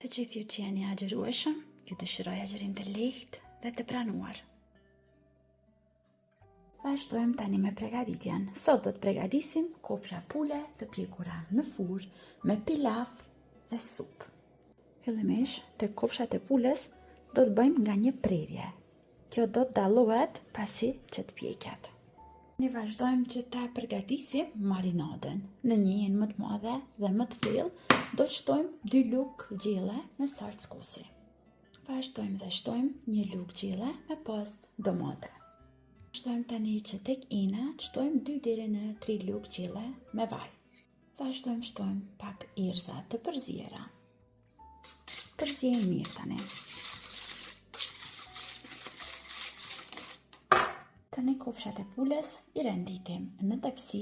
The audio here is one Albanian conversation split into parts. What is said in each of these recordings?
Të gjithë ju që jeni agjërueshëm, ju dëshiroj agjërim të lehtë dhe të pranuar. Vazhdojmë tani me përgatitjen. Sot do të përgatisim kofsha pule të pjekura në furrë me pilaf dhe supë. Fillimisht, te kofshat e pules do të bëjmë nga një prerje. Kjo do të dallohet pasi që të pjeket. Ne vazhdojmë që ta përgatisim marinadën. Në një enë më të madhe dhe më të thellë do të shtojmë 2 lugë gjelle me salcë kosi. Vazhdojmë dhe shtojmë 1 lugë gjelle me pastë domate. Vazhdojmë tani që tek ena të shtojmë 2 deri në 3 lugë gjelle me vaj. Vazhdojmë shtojmë pak erëza të përziera. Përziejmë mirë tani. Tani kofshat e pules i renditim në tepsi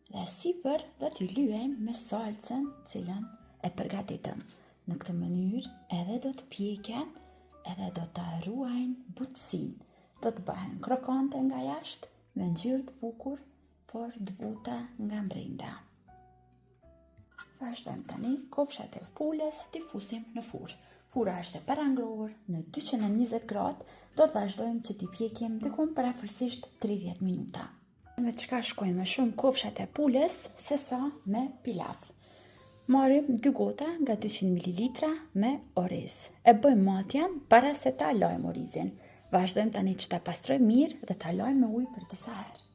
dhe sipër do t'i lyejmë me salcën cilën e përgatitëm. Në këtë mënyrë edhe do të pjeken edhe do të ruajnë butësinë. Do të bëhen krokante nga jashtë me ngjyrë të bukur, por të buta nga brenda. Vazhdojmë tani kofshat e pules t'i fusim në furrë. Furra është e parangrohur në 220 gradë, do të vazhdojmë që t'i pjekim diku parafërsisht 30 minuta. Me çka shkojnë më shumë kofshat e pules se sa me pilaf. Marrim 2 gota nga 200 ml me oriz. E bëjmë matjen para se ta lajmë orizin. Vazhdojmë tani që ta pastrojmë mirë dhe ta lajmë me ujë për disa herë.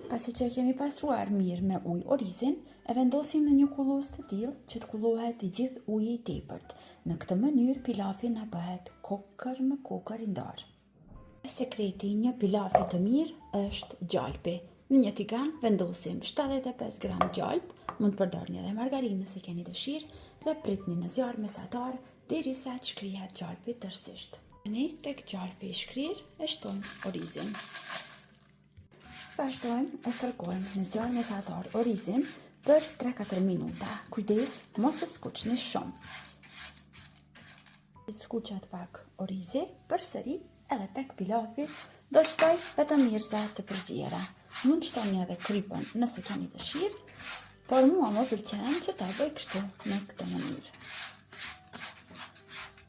Pasi që e kemi pastruar mirë me ujë orizin, e vendosim në një kulloz të tillë që të kullohet i gjithë uji i tepërt. Në këtë mënyrë pilafi na bëhet kokër me kokër i ndarë. Sekreti i një pilafi të mirë është gjalpi. Në një tigan vendosim 75 gram gjalp, mund të përdorni edhe margarinë nëse keni dëshirë, dhe pritni në zjarr mesatar derisa të shkrihet gjalpi tërësisht. Tani tek gjalpi i shkrir e shtojmë orizin. Vazhdojmë e fërkojmë në zjarr mesatar orizin për 3-4 minuta. Kujdes mos e skuqni shumë. Skuqet pak orizi, përsëri edhe tek pilafi do të shtoj vetëm erëza të përziera. Mund të shtoni edhe krypën nëse keni dëshirë, por mua më pëlqen që ta bëj kështu në këtë mënyrë.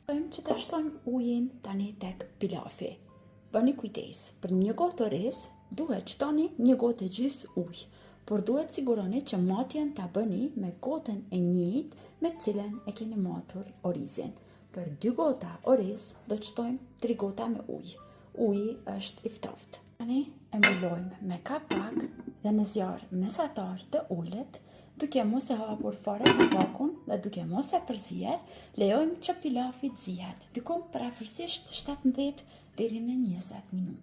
Vazhdojmë që ta shtojmë ujin tani tek pilafi. Bëni kujdes, për 1 gotë oriz duhet shtoni 1 gotë e gjys ujë, por duhet siguroni që matjen ta bëni me gotën e njëjtë me cilën e keni matur orizin. Për 2 gota oriz do të shtojmë 3 gota me ujë. Uji është i ftoftë. Tani e mbulojmë me kapak dhe në zjarr mesatar të ulët, duke mos e hapur fare kapakun dhe duke mos e përzier, lejojmë që pilafi të zihet diku parafërsisht 17 deri në 20 minuta.